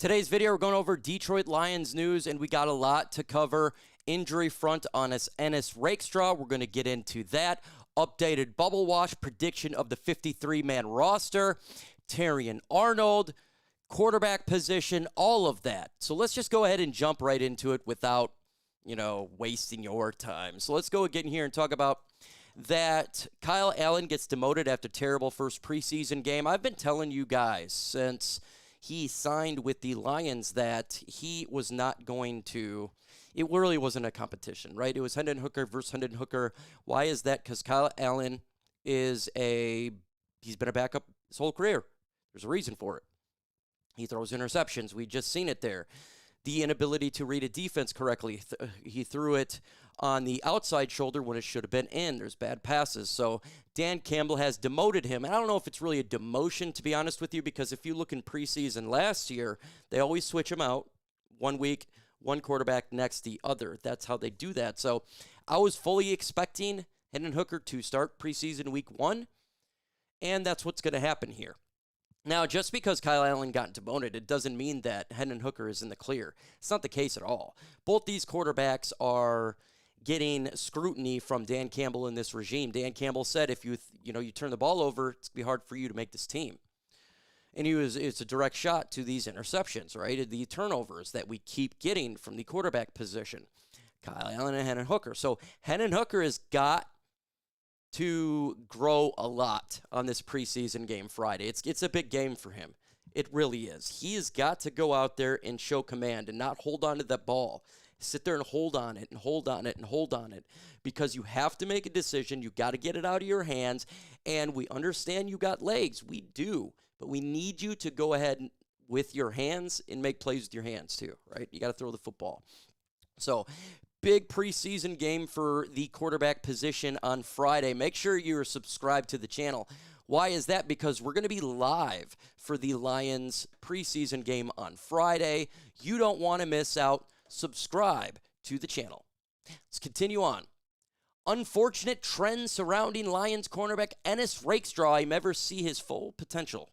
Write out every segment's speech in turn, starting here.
Today's video, we're going over Detroit Lions news, and we got a lot to cover. Injury front on Ennis Rakestraw. We're going to get into that. Updated bubble wash prediction of the 53-man roster. Terrion Arnold, quarterback position, all of that. So let's just go ahead and jump right into it without, wasting your time. So let's go again here and talk about that Kyle Allen gets demoted after terrible first preseason game. I've been telling you guys since he signed with the Lions that he was not going to, it really wasn't a competition, right? It was Hendon Hooker versus Hendon Hooker. Why is that? Because Kyle Allen he's been a backup his whole career. There's a reason for it. He throws interceptions. We just seen it there. The inability to read a defense correctly. He threw it on the outside shoulder when it should have been in. There's bad passes. So Dan Campbell has demoted him. And I don't know if it's really a demotion, to be honest with you, because if you look in preseason last year, they always switch him out. 1 week, one quarterback, next the other. That's how they do that. So I was fully expecting Hendon Hooker to start preseason week 1, and that's what's going to happen here. Now, just because Kyle Allen got demoted, it doesn't mean that Hendon Hooker is in the clear. It's not the case at all. Both these quarterbacks are getting scrutiny from Dan Campbell in this regime. Dan Campbell said if you turn the ball over, it's going to be hard for you to make this team. And it's a direct shot to these interceptions, right? The turnovers that we keep getting from the quarterback position. Kyle Allen and Hendon Hooker. So Hendon Hooker has got to grow a lot on this preseason game Friday. It's a big game for him. It really is. He has got to go out there and show command and not hold on to that ball. Sit there and hold on it and hold on it and hold on it, because you have to make a decision. You got to get it out of your hands, and we understand you got legs. We do, but we need you to go ahead with your hands and make plays with your hands too, right? You got to throw the football. So big preseason game for the quarterback position on Friday. Make sure you're subscribed to the channel. Why is that? Because we're going to be live for the Lions preseason game on Friday. You don't want to miss out. Subscribe to the channel. Let's continue on. Unfortunate trends surrounding Lions cornerback Ennis Rakestraw. I never see his full potential.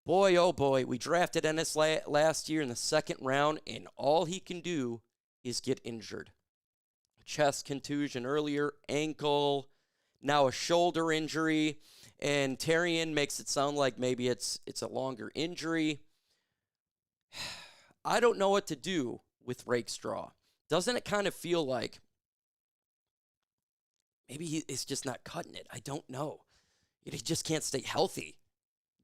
Boy, oh boy, we drafted Ennis last year in the 2nd round, and all he can do is get injured. Chest contusion earlier, ankle, now a shoulder injury, and Terrion makes it sound like maybe it's a longer injury. I don't know what to do with Rakestraw. Doesn't it kind of feel like maybe he's just not cutting it? I don't know. He just can't stay healthy.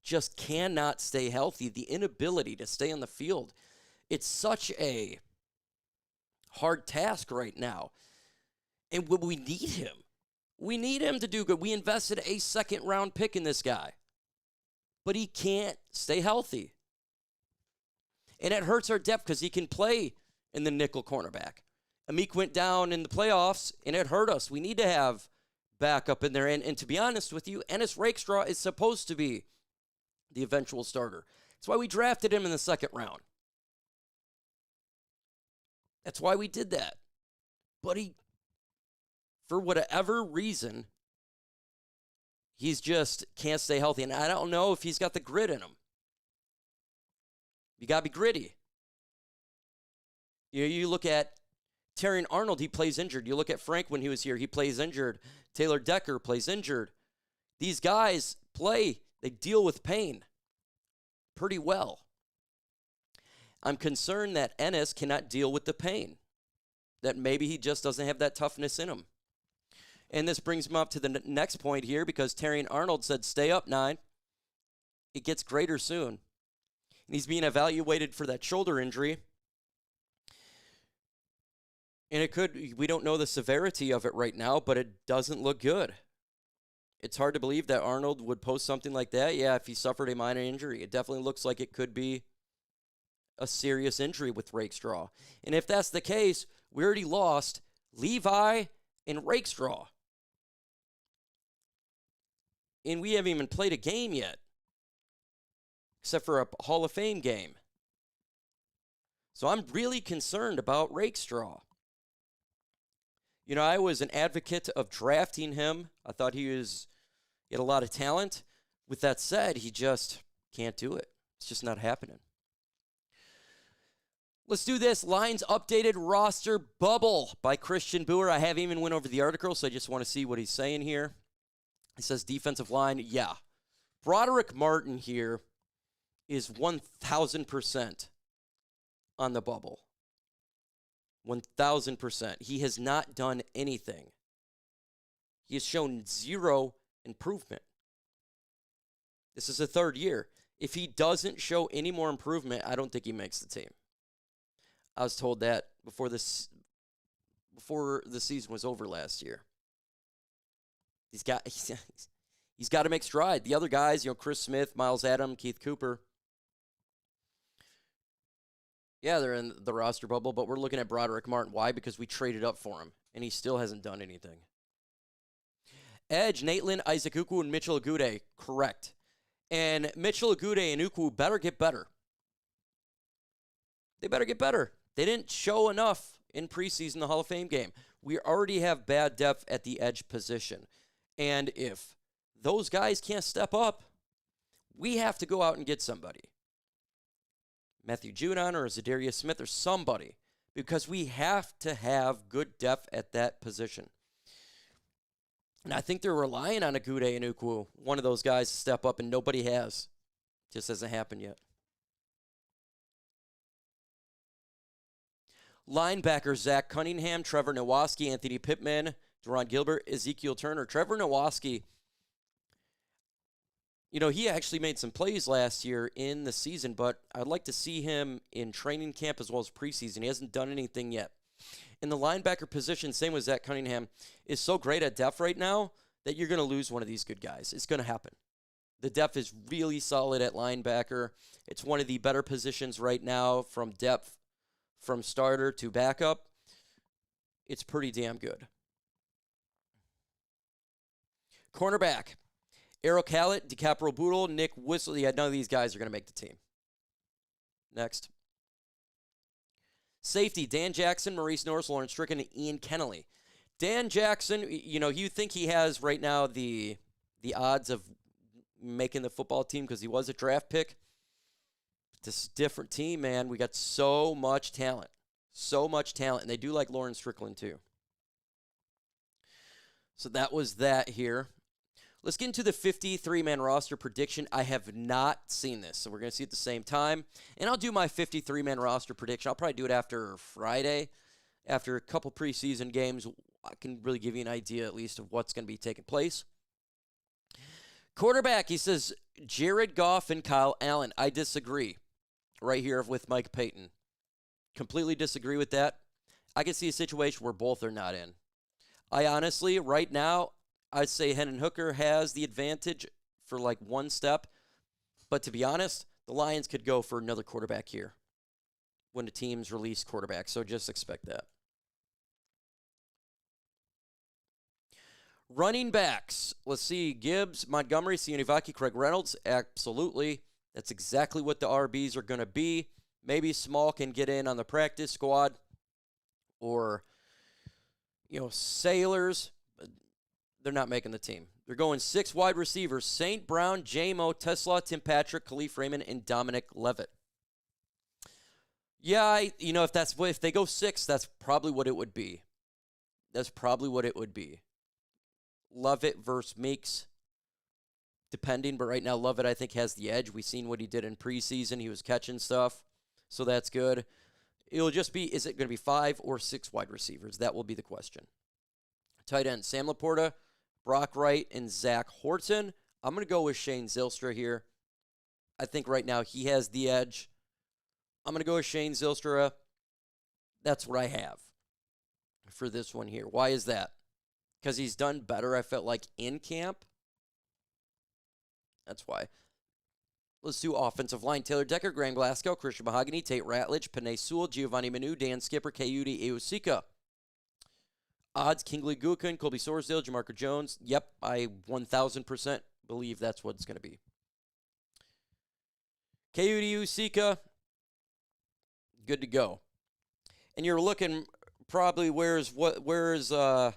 Just cannot stay healthy. The inability to stay on the field. It's such a hard task right now. And we need him. We need him to do good. We invested a 2nd-round pick in this guy. But he can't stay healthy. And it hurts our depth because he can play in the nickel cornerback. Amik went down in the playoffs, and it hurt us. We need to have backup in there. And to be honest with you, Ennis Rakestraw is supposed to be the eventual starter. That's why we drafted him in the 2nd round. That's why we did that. But he, for whatever reason, he's just can't stay healthy. And I don't know if he's got the grit in him. You got to be gritty. You look at Terrion Arnold, he plays injured. You look at Frank when he was here, he plays injured. Taylor Decker plays injured. These guys play, they deal with pain pretty well. I'm concerned that Ennis cannot deal with the pain, that maybe he just doesn't have that toughness in him. And this brings me up to the next point here, because Terrion Arnold said, stay up, 9. It gets greater soon. And he's being evaluated for that shoulder injury. And we don't know the severity of it right now, but it doesn't look good. It's hard to believe that Arnold would post something like that. Yeah, if he suffered a minor injury, it definitely looks like it could be a serious injury with Rakestraw. And if that's the case, we already lost Levi and Rakestraw. And we haven't even played a game yet, except for a Hall of Fame game. So I'm really concerned about Rakestraw. I was an advocate of drafting him. I thought he had a lot of talent. With that said, he just can't do it. It's just not happening. Let's do this. Lions updated roster bubble by Christian Boer. I haven't even went over the article, so I just want to see what he's saying here. He says defensive line, yeah. Broderick Martin here is 1,000% on the bubble. 1,000%. He has not done anything. He has shown zero improvement. This is the third year. If he doesn't show any more improvement, I don't think he makes the team. I was told that before the season was over last year. He's got to make stride. The other guys, Chris Smith, Miles Adam, Keith Cooper. Yeah, they're in the roster bubble, but we're looking at Broderick Martin. Why? Because we traded up for him, and he still hasn't done anything. Edge, Natelin, Isaac Ukwu, and Mitchell Agude. Correct. And Mitchell Agude and Ukwu better get better. They better get better. They didn't show enough in preseason, the Hall of Fame game. We already have bad depth at the edge position. And if those guys can't step up, we have to go out and get somebody. Matthew Judon or Zadarius Smith or somebody. Because we have to have good depth at that position. And I think they're relying on Agude and Ukwu, one of those guys, to step up, and nobody has. Just hasn't happened yet. Linebackers, Zach Cunningham, Trevor Nowaski, Anthony Pittman, Deron Gilbert, Ezekiel Turner. Trevor Nowaski, he actually made some plays last year in the season, but I'd like to see him in training camp as well as preseason. He hasn't done anything yet. In the linebacker position, same with Zach Cunningham, is so great at depth right now that you're going to lose one of these good guys. It's going to happen. The depth is really solid at linebacker. It's one of the better positions right now from depth, from starter to backup. It's pretty damn good. Cornerback, Errol Callett, DiCaprio Boodle, Nick Whistle. Yeah, none of these guys are going to make the team. Next. Safety, Dan Jackson, Maurice Norris, Lawrence Strickland, and Ian Kennelly. Dan Jackson, you think he has right now the odds of making the football team because he was a draft pick. This is a different team, man. We got so much talent. So much talent. And they do like Lawrence Strickland, too. So that was that here. Let's get into the 53-man roster prediction. I have not seen this, so we're going to see it at the same time. And I'll do my 53-man roster prediction. I'll probably do it after Friday. After a couple preseason games, I can really give you an idea at least of what's going to be taking place. Quarterback, he says, Jared Goff and Kyle Allen. I disagree right here with Mike Payton. Completely disagree with that. I can see a situation where both are not in. I honestly, right now, I'd say Hendon Hooker has the advantage for like one step. But to be honest, the Lions could go for another quarterback here when the teams release quarterback. So just expect that. Running backs. Let's see. Gibbs, Montgomery, Sione, Vaki, Craig Reynolds. Absolutely. That's exactly what the RBs are going to be. Maybe Small can get in on the practice squad. Or, Saylors. They're not making the team. They're going 6 wide receivers: St. Brown, Jahymr, Tesla, Tim Patrick, Khalif Raymond, and Dominic Levitt. Yeah, if they go 6, that's probably what it would be. Levitt versus Meeks, depending. But right now, Levitt, I think, has the edge. We've seen what he did in preseason. He was catching stuff, so that's good. It'll just be, is it going to be 5 or 6 wide receivers? That will be the question. Tight end, Sam Laporta, Brock Wright, and Zach Horton. I'm going to go with Shane Zylstra here. I think right now he has the edge. I'm going to go with Shane Zylstra. That's what I have for this one here. Why is that? Because he's done better, I felt like, in camp. That's why. Let's do offensive line. Taylor Decker, Graham Glasgow, Christian Mahogany, Tate Ratledge, Panay Sewell, Giovanni Manu, Dan Skipper, Kayudi Eusika. Odds, Kingsley Gukin, Colby Sorsdale, Jamarco Jones. Yep, I 1,000% believe that's what it's going to be. Kayudi Eusika, good to go. And you're looking probably where's the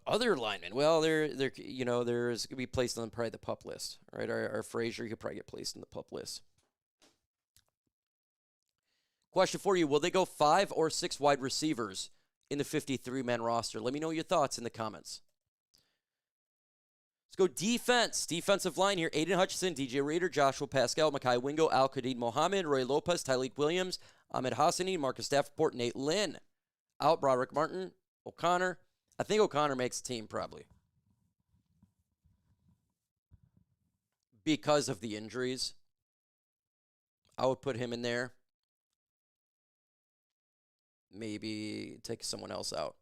other linemen? Well, they're there's going to be placed on probably the PUP list, right? Our Frazier, he could probably get placed in the PUP list. Question for you, will they go 5 or 6 wide receivers in the 53-man roster? Let me know your thoughts in the comments. Let's go defense. Defensive line here. Aiden Hutchinson, DJ Reader, Joshua Pascal, Makai Wingo, Al-Qadim Mohammed, Roy Lopez, Tyleek Williams, Ahmed Hassani, Marcus Davenport, Nate Lynn. Out, Broderick Martin, O'Connor. I think O'Connor makes the team probably, because of the injuries. I would put him in there. Maybe take someone else out.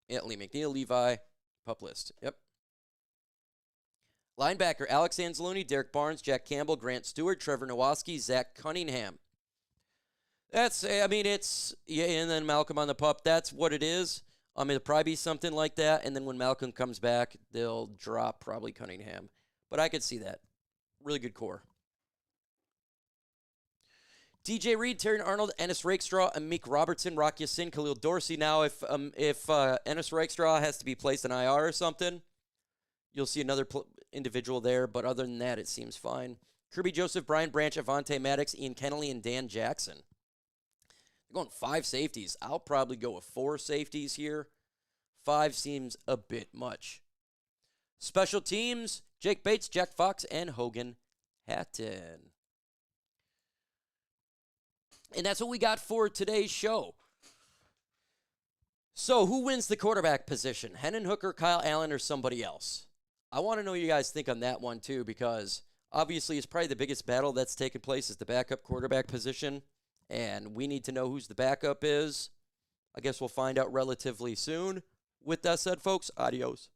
Anthony McNeil, Levi, pup list. Yep. Linebacker, Alex Anzalone, Derek Barnes, Jack Campbell, Grant Stewart, Trevor Nowaski, Zach Cunningham. Yeah, and then Malcolm on the pup. That's what it is. It'll probably be something like that. And then when Malcolm comes back, they'll drop probably Cunningham. But I could see that. Really good core. DJ Reed, Terry Arnold, Ennis Rakestraw, Amik Robertson, Rock Yassin, Khalil Dorsey. Now, if Ennis Rakestraw has to be placed in IR or something, you'll see another individual there. But other than that, it seems fine. Kirby Joseph, Brian Branch, Avante Maddox, Ian Kennelly, and Dan Jackson. They're going 5 safeties. I'll probably go with 4 safeties here. 5 seems a bit much. Special teams, Jake Bates, Jack Fox, and Hogan Hatton. And that's what we got for today's show. So, who wins the quarterback position? Hendon Hooker, Kyle Allen, or somebody else? I want to know what you guys think on that one, too, because obviously it's probably the biggest battle that's taken place is the backup quarterback position, and we need to know who's the backup is. I guess we'll find out relatively soon. With that said, folks, adios.